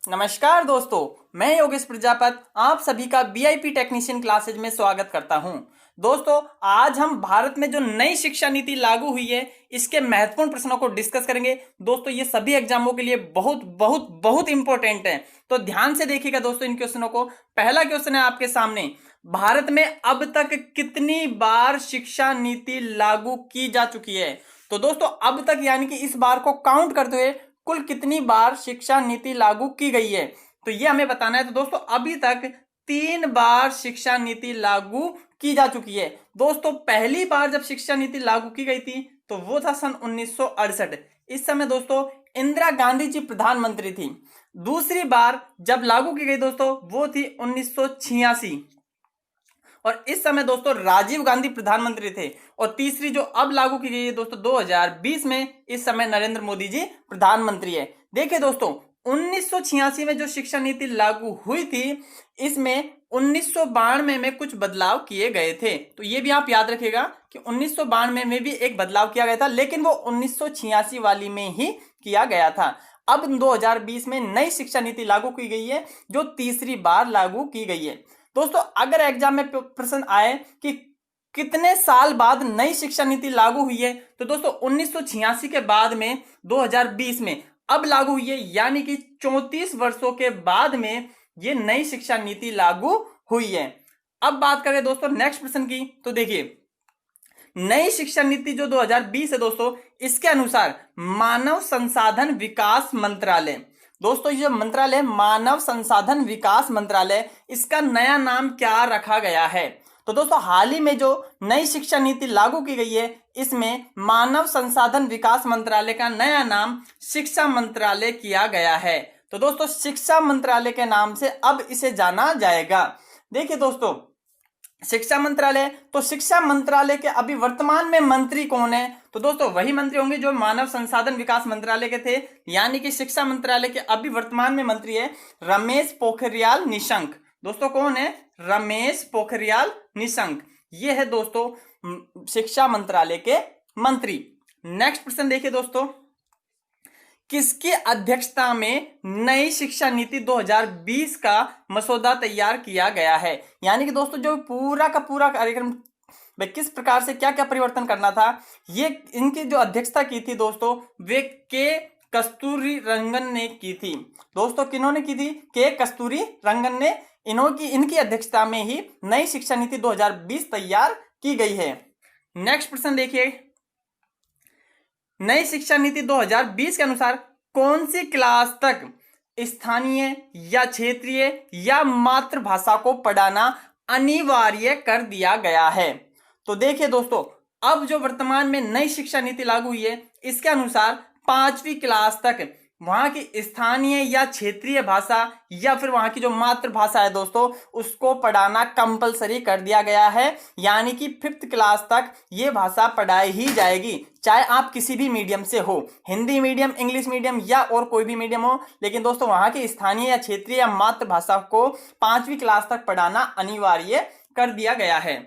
नमस्कार दोस्तों, मैं योगेश प्रजापत आप सभी का बीआईपी टेक्नीशियन क्लासेज में स्वागत करता हूं। दोस्तों, आज हम भारत में जो नई शिक्षा नीति लागू हुई है इसके महत्वपूर्ण प्रश्नों को डिस्कस करेंगे। दोस्तों, ये सभी एग्जामों के लिए बहुत बहुत बहुत इंपॉर्टेंट है, तो ध्यान से देखिएगा दोस्तों इन क्वेश्चनों को। पहला क्वेश्चन है आपके सामने, भारत में अब तक कितनी बार शिक्षा नीति लागू की जा चुकी है। तो दोस्तों, अब तक यानी कि इस बार को काउंट करते हुए कुल कितनी बार शिक्षा नीति लागू की गई है, तो ये हमें बताना है। तो दोस्तों, अभी तक 3 बार शिक्षा नीति लागू की जा चुकी है। दोस्तों, पहली बार जब शिक्षा नीति लागू की गई थी तो वो था सन 1968। इस समय दोस्तों इंदिरा गांधी जी प्रधानमंत्री थी। दूसरी बार जब लागू की गई दोस्तों वो थी 1986, और इस समय दोस्तों राजीव गांधी प्रधानमंत्री थे। और तीसरी जो अब लागू की गई है दोस्तों 2020 में, इस समय नरेंद्र मोदी जी प्रधानमंत्री है। देखिए दोस्तों, 1986 में जो शिक्षा नीति लागू हुई थी इसमें 1992 में कुछ बदलाव किए गए थे। तो ये भी आप याद रखिएगा कि 1992 में भी एक बदलाव किया गया था, लेकिन वो 1986 वाली में ही किया गया था। अब 2020 में नई शिक्षा नीति लागू की गई है जो तीसरी बार लागू की गई है। दोस्तों, अगर एग्जाम में प्रश्न आए कि कितने साल बाद नई शिक्षा नीति लागू हुई है, तो दोस्तों 1986 के बाद में 2020 में अब लागू हुई है, यानी कि 34 वर्षों के बाद में ये नई शिक्षा नीति लागू हुई है। अब बात करें दोस्तों नेक्स्ट प्रश्न की, तो देखिए नई शिक्षा नीति जो 2020 है दोस्तों, इसके अनुसार मानव संसाधन विकास मंत्रालय, दोस्तों ये मंत्रालय मानव संसाधन विकास मंत्रालय, इसका नया नाम क्या रखा गया है। तो दोस्तों हाल ही में जो नई शिक्षा नीति लागू की गई है इसमें मानव संसाधन विकास मंत्रालय का नया नाम शिक्षा मंत्रालय किया गया है। तो दोस्तों शिक्षा मंत्रालय के नाम से अब इसे जाना जाएगा। देखिए दोस्तों, शिक्षा मंत्रालय, तो शिक्षा मंत्रालय के अभी वर्तमान में मंत्री कौन है, तो दोस्तों वही मंत्री होंगे जो मानव संसाधन विकास मंत्रालय के थे, यानी कि शिक्षा मंत्रालय के अभी वर्तमान में मंत्री है रमेश पोखरियाल निशंक। दोस्तों कौन है? रमेश पोखरियाल निशंक, ये है दोस्तों शिक्षा मंत्रालय के मंत्री। नेक्स्ट प्रश्न देखिए दोस्तों, किसकी अध्यक्षता में नई शिक्षा नीति 2020 का मसौदा तैयार किया गया है। यानी कि दोस्तों जो पूरा का पूरा कार्यक्रम किस प्रकार से क्या क्या परिवर्तन करना था, ये इनकी जो अध्यक्षता की थी दोस्तों वे के कस्तूरी रंगन ने की थी। दोस्तों किन्होंने की थी? के कस्तूरी रंगन ने। इनकी अध्यक्षता में ही नई शिक्षा नीति 2020 तैयार की गई है। नेक्स्ट प्रश्न देखिए, नई शिक्षा नीति 2020 के अनुसार कौन सी क्लास तक स्थानीय या क्षेत्रीय या मातृभाषा को पढ़ाना अनिवार्य कर दिया गया है। तो देखिए दोस्तों, अब जो वर्तमान में नई शिक्षा नीति लागू हुई है इसके अनुसार 5वीं क्लास तक वहां की स्थानीय या क्षेत्रीय भाषा या फिर वहां की जो मातृभाषा है दोस्तों उसको पढ़ाना कंपलसरी कर दिया गया है। यानी कि 5th क्लास तक ये भाषा पढ़ाई ही जाएगी, चाहे आप किसी भी मीडियम से हो, हिंदी मीडियम, इंग्लिश मीडियम या और कोई भी मीडियम हो, लेकिन दोस्तों वहां की स्थानीय या क्षेत्रीय या मातृभाषा को 5वीं क्लास तक पढ़ाना अनिवार्य कर दिया गया है।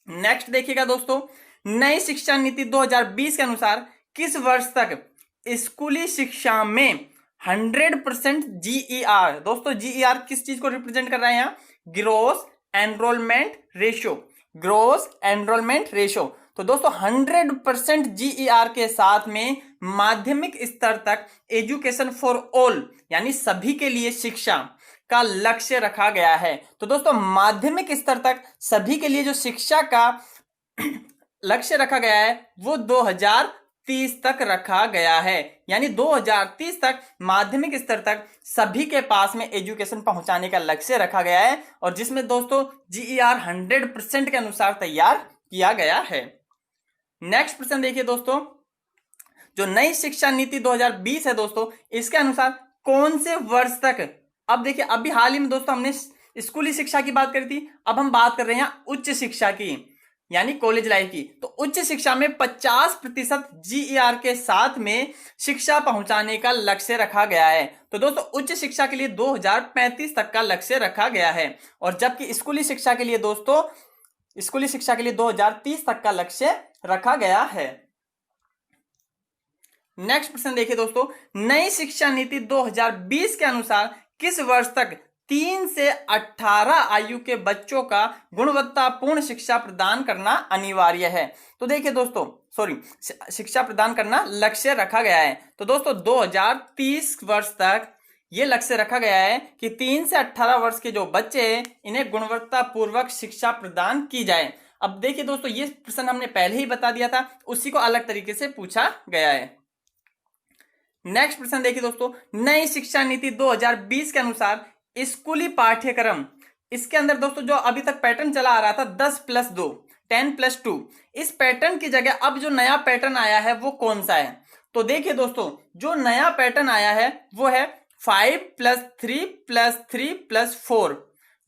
नेक्स्ट देखिएगा दोस्तों, नई शिक्षा नीति 2020 के अनुसार किस वर्ष तक स्कूली शिक्षा में 100% GER, दोस्तों GER किस चीज को रिप्रेजेंट कर रहा है यहाँ? Gross enrolment ratio, gross enrolment ratio. तो दोस्तों 100% GER के साथ में माध्यमिक स्तर तक एजुकेशन फॉर ऑल यानी सभी के लिए शिक्षा का लक्ष्य रखा गया है। तो दोस्तों माध्यमिक स्तर तक सभी के लिए जो शिक्षा का लक्ष्य रखा गया है वो 2030 तक रखा गया है। यानी 2030 तक माध्यमिक स्तर तक सभी के पास में एजुकेशन पहुंचाने का लक्ष्य रखा गया है, और जिसमें दोस्तों GER 100% के अनुसार तैयार किया गया है। नेक्स्ट प्रश्न देखिए दोस्तों, जो नई शिक्षा नीति 2020 है दोस्तों इसके अनुसार कौन से वर्ष तक, अब देखिए अभी हाल ही में दोस्तों हमने स्कूली शिक्षा की बात करी थी, अब हम बात कर रहे हैं उच्च शिक्षा की यानी कॉलेज लाइफ की। तो उच्च शिक्षा में 50% GER के साथ में शिक्षा पहुंचाने का लक्ष्य रखा गया है। तो दोस्तों उच्च शिक्षा के लिए 2035 तक का लक्ष्य रखा गया है, और जबकि स्कूली शिक्षा के लिए दोस्तों 2030 तक का लक्ष्य रखा गया है। नेक्स्ट प्रश्न देखिए दोस्तों, नई शिक्षा नीति 2020 के अनुसार किस वर्ष तक 3 से 18 आयु के बच्चों का गुणवत्तापूर्ण शिक्षा प्रदान करना अनिवार्य है? तो देखिए दोस्तों, शिक्षा प्रदान करना लक्ष्य रखा गया है। तो दोस्तों 2030 वर्ष तक ये लक्ष्य रखा गया है कि 3 से 18 वर्ष के जो बच्चे हैं इन्हें गुणवत्तापूर्वक शिक्षा प्रदान की जाए। अब देखिए दोस्तों, ये प्रश्न हमने पहले ही बता दिया था, उसी को अलग तरीके से पूछा गया है। नेक्स्ट प्रश्न देखिए दोस्तों, नई शिक्षा नीति 2020 के अनुसार स्कूली पाठ्यक्रम, इसके अंदर दोस्तों जो अभी तक पैटर्न चला आ रहा था 10+2 10+2, इस पैटर्न की जगह अब जो नया पैटर्न आया है वो कौन सा है? तो देखिए दोस्तों, जो नया पैटर्न आया है वो है 5+3+3+4।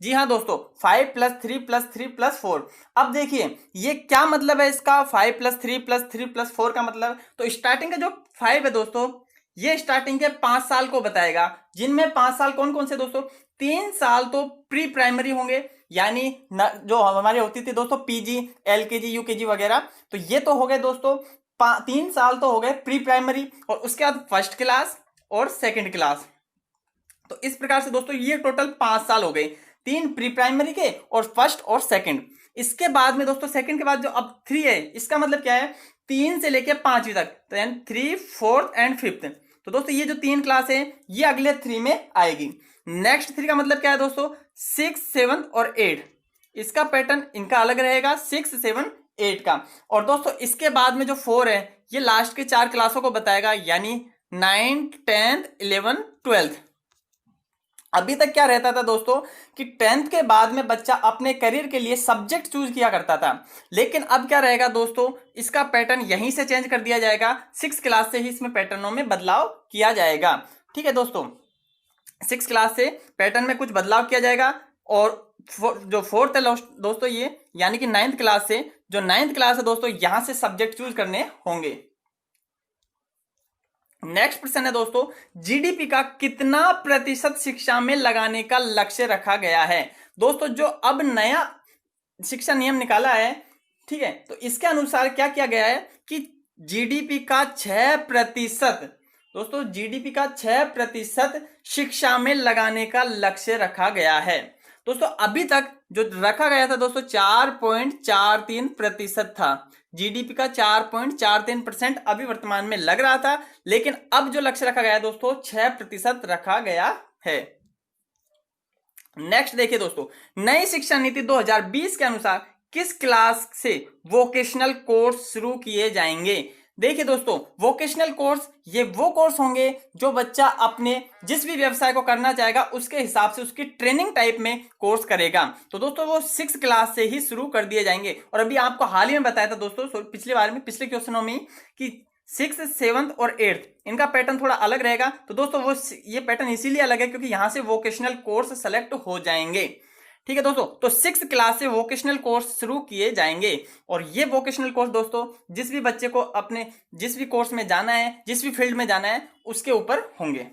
जी हाँ दोस्तों, 5+3+3+4। अब देखिए ये क्या मतलब है इसका, 5+3+3+4 का मतलब, तो स्टार्टिंग का जो 5 है दोस्तों, ये स्टार्टिंग के 5 साल को बताएगा, जिनमें 5 साल कौन कौन से दोस्तों, 3 साल तो प्री प्राइमरी होंगे, यानी जो हमारी होती थी दोस्तों पीजी, एलकेजी, यूकेजी वगैरह, तो ये तो हो गए दोस्तों 3 साल तो हो गए प्री प्राइमरी, और उसके बाद फर्स्ट क्लास और सेकंड क्लास। तो इस प्रकार से दोस्तों ये टोटल 5 साल हो गए, 3 प्री प्राइमरी के और फर्स्ट और सेकंड। इसके बाद में दोस्तों सेकंड के बाद जो अब 3 है, इसका मतलब क्या है, 3 से लेके 5वीं तक, तो यानी 3, 4 एंड 5th। तो दोस्तों ये जो 3 क्लास है ये अगले 3 में आएगी। नेक्स्ट 3 का मतलब क्या है दोस्तों, 6, 7 और 8। इसका पैटर्न इनका अलग रहेगा, 6, 7, 8 का। और दोस्तों इसके बाद में जो 4 है ये लास्ट के 4 क्लासों को बताएगा, यानी 9th, 10th, 11th, 12th। अभी तक क्या रहता था दोस्तों कि 10th के बाद में बच्चा अपने करियर के लिए सब्जेक्ट चूज किया करता था, लेकिन अब क्या रहेगा दोस्तों, इसका पैटर्न यहीं से चेंज कर दिया जाएगा, 6 क्लास से ही इसमें पैटर्नों में बदलाव किया जाएगा। ठीक है दोस्तों, 6 क्लास से पैटर्न में कुछ बदलाव किया जाएगा। और जो 4th है दोस्तों ये, यानी कि 9th क्लास से, जो 9th क्लास है दोस्तों, यहां से सब्जेक्ट चूज करने होंगे। नेक्स्ट प्रश्न है दोस्तों, जीडीपी का कितना प्रतिशत शिक्षा में लगाने का लक्ष्य रखा गया है? दोस्तों जो अब नया शिक्षा नियम निकाला है, ठीक है, तो इसके अनुसार क्या किया गया है कि जीडीपी का 6%, दोस्तों जीडीपी का 6% शिक्षा में लगाने का लक्ष्य रखा गया है। दोस्तों अभी तक जो रखा गया था दोस्तों 4.43% था, जीडीपी का 4.43% अभी वर्तमान में लग रहा था, लेकिन अब जो लक्ष्य रखा गया है दोस्तों 6% रखा गया है। नेक्स्ट देखिए दोस्तों, नई शिक्षा नीति 2020 के अनुसार किस क्लास से वोकेशनल कोर्स शुरू किए जाएंगे? देखिए दोस्तों, वोकेशनल कोर्स ये वो कोर्स होंगे जो बच्चा अपने जिस भी व्यवसाय को करना चाहेगा उसके हिसाब से उसकी ट्रेनिंग टाइप में कोर्स करेगा। तो दोस्तों वो 6 क्लास से ही शुरू कर दिए जाएंगे। और अभी आपको हाल ही में बताया था दोस्तों पिछली बार में, पिछले क्वेश्चनों में, कि 6th, 7th और 8th इनका पैटर्न थोड़ा अलग रहेगा। तो दोस्तों वो ये पैटर्न इसीलिए अलग है क्योंकि यहां से वोकेशनल कोर्स सेलेक्ट हो जाएंगे। ठीक है दोस्तों, तो 6th क्लास से वोकेशनल कोर्स शुरू किए जाएंगे। और ये वोकेशनल कोर्स दोस्तों जिस भी बच्चे को अपने जिस भी कोर्स में जाना है, जिस भी फील्ड में जाना है, उसके ऊपर होंगे।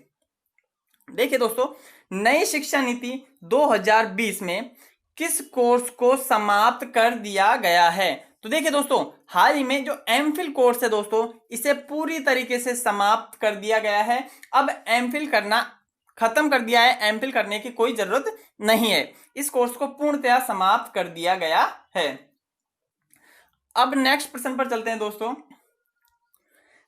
देखिए दोस्तों, नई शिक्षा नीति 2020 में किस कोर्स को समाप्त कर दिया गया है? तो देखिए दोस्तों, हाल ही में जो एमफिल कोर्स है दोस्तों, इसे पूरी तरीके से समाप्त कर दिया गया है। अब एमफिल करना खत्म कर दिया है, एमफिल करने की कोई जरूरत नहीं है। इस कोर्स को पूर्णतया समाप्त कर दिया गया है। अब नेक्स्ट प्रश्न पर चलते हैं दोस्तों।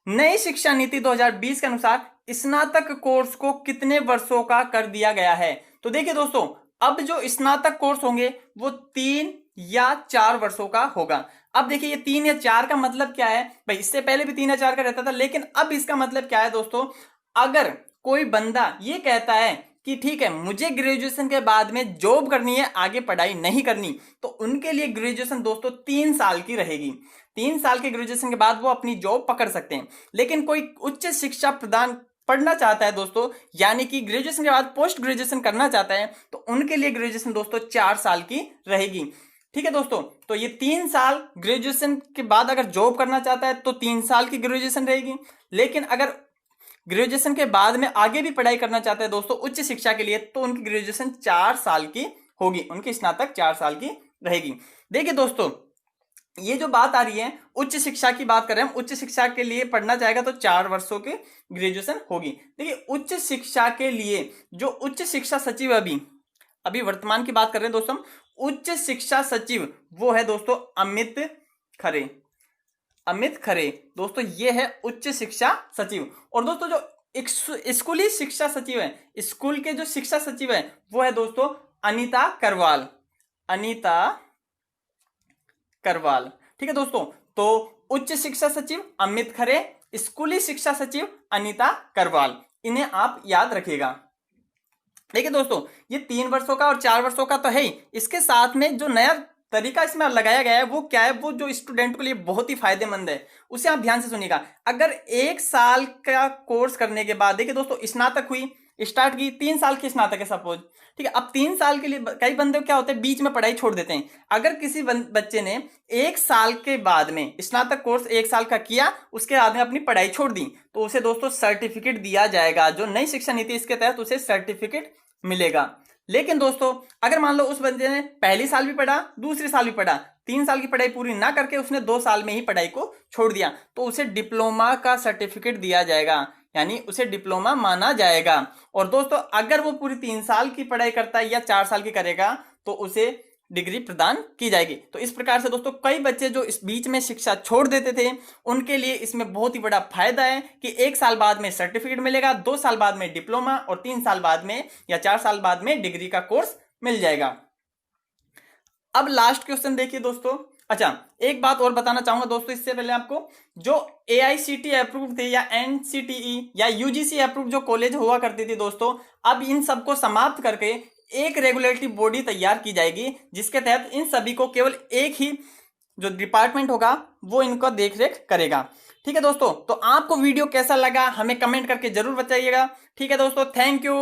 नई शिक्षा नीति 2020 के अनुसार स्नातक कोर्स को कितने वर्षों का कर दिया गया है? तो देखिए दोस्तों, अब जो स्नातक कोर्स होंगे वो 3 या 4 वर्षों का होगा। अब देखिए ये 3 या 4 का मतलब क्या है भाई, इससे पहले भी 3 या 4 का रहता था, लेकिन अब इसका मतलब क्या है दोस्तों, अगर कोई बंदा ये कहता है कि ठीक है मुझे ग्रेजुएशन के बाद में जॉब करनी है, आगे पढ़ाई नहीं करनी, तो उनके लिए ग्रेजुएशन दोस्तों 3 साल की रहेगी। 3 साल के ग्रेजुएशन के बाद वो अपनी जॉब पकड़ सकते हैं। लेकिन कोई उच्च शिक्षा पढ़ना चाहता है दोस्तों, यानी कि ग्रेजुएशन के बाद पोस्ट ग्रेजुएशन करना चाहता है, तो उनके लिए ग्रेजुएशन दोस्तों 4 साल की रहेगी। ठीक है दोस्तों, तो ये 3 साल ग्रेजुएशन के बाद अगर जॉब करना चाहता है तो 3 साल की ग्रेजुएशन रहेगी। लेकिन अगर ग्रेजुएशन के बाद में आगे भी पढ़ाई करना चाहते हैं दोस्तों उच्च शिक्षा के लिए, तो उनकी ग्रेजुएशन 4 साल की होगी, उनकी स्नातक 4 साल की रहेगी। देखिए दोस्तों, ये जो बात आ रही है उच्च शिक्षा की बात कर रहे हैं हम, उच्च शिक्षा के लिए पढ़ना चाहेगा तो 4 वर्षों की ग्रेजुएशन होगी। देखिए उच्च शिक्षा के लिए जो उच्च शिक्षा सचिव अभी अभी वर्तमान की बात कर रहे हैं दोस्तों, उच्च शिक्षा सचिव वो है दोस्तों अमित खरे। अमित खरे दोस्तों ये है उच्च शिक्षा सचिव। और दोस्तों जो स्कूली शिक्षा सचिव है, स्कूल के जो शिक्षा सचिव है वो है दोस्तों अनीता करवाल। अनीता करवाल, ठीक है दोस्तों। तो उच्च शिक्षा सचिव अमित खरे, स्कूली शिक्षा सचिव अनीता करवाल, इन्हें आप याद रखिएगा। देखिए दोस्तों ये 3 वर्षों का और 4 वर्षों का तो है ही, इसके साथ में जो नया तरीका इसमें लगाया गया है वो क्या है, वो जो स्टूडेंट के लिए बहुत ही फायदेमंद है उसे आप ध्यान से सुनिएगा। अगर 1 साल का कोर्स करने के बाद, देखिए दोस्तों स्नातक हुई, स्टार्ट की, 3 साल की स्नातक है सपोज, ठीक है। अब 3 साल के लिए कई बंदे क्या होते हैं बीच में पढ़ाई छोड़ देते हैं। अगर किसी बच्चे ने 1 साल के बाद में स्नातक कोर्स 1 साल का किया, उसके बाद में अपनी पढ़ाई छोड़ दी, तो उसे दोस्तों सर्टिफिकेट दिया जाएगा। जो नई शिक्षा नीति इसके तहत उसे सर्टिफिकेट मिलेगा। लेकिन दोस्तों अगर मान लो उस बंदे ने पहली साल भी पढ़ा, दूसरी साल भी पढ़ा, 3 साल की पढ़ाई पूरी ना करके उसने 2 साल में ही पढ़ाई को छोड़ दिया, तो उसे डिप्लोमा का सर्टिफिकेट दिया जाएगा, यानी उसे डिप्लोमा माना जाएगा। और दोस्तों अगर वो पूरी 3 साल की पढ़ाई करता है या 4 साल की करेगा तो उसे डिग्री प्रदान की जाएगी। तो इस प्रकार से दोस्तों कई बच्चे जो इस बीच में शिक्षा छोड़ देते थे उनके लिए इसमें बहुत ही बड़ा फायदा है कि 1 साल बाद में सर्टिफिकेट मिलेगा, 2 साल बाद में डिप्लोमा और 3 साल बाद में या 4 साल बाद में डिग्री का कोर्स मिल जाएगा। अब लास्ट क्वेश्चन देखिए दोस्तों। अच्छा एक बात और बताना चाहूंगा दोस्तों इससे पहले आपको, जो AICTE अप्रूव थे या NCTE या UGC अप्रूव जो कॉलेज हुआ करती थी दोस्तों, अब इन सबको समाप्त करके एक रेगुलेटरी बॉडी तैयार की जाएगी जिसके तहत इन सभी को केवल एक ही जो डिपार्टमेंट होगा वो इनका देखरेख करेगा। ठीक है दोस्तों, तो आपको वीडियो कैसा लगा हमें कमेंट करके जरूर बताइएगा। ठीक है दोस्तों, थैंक यू।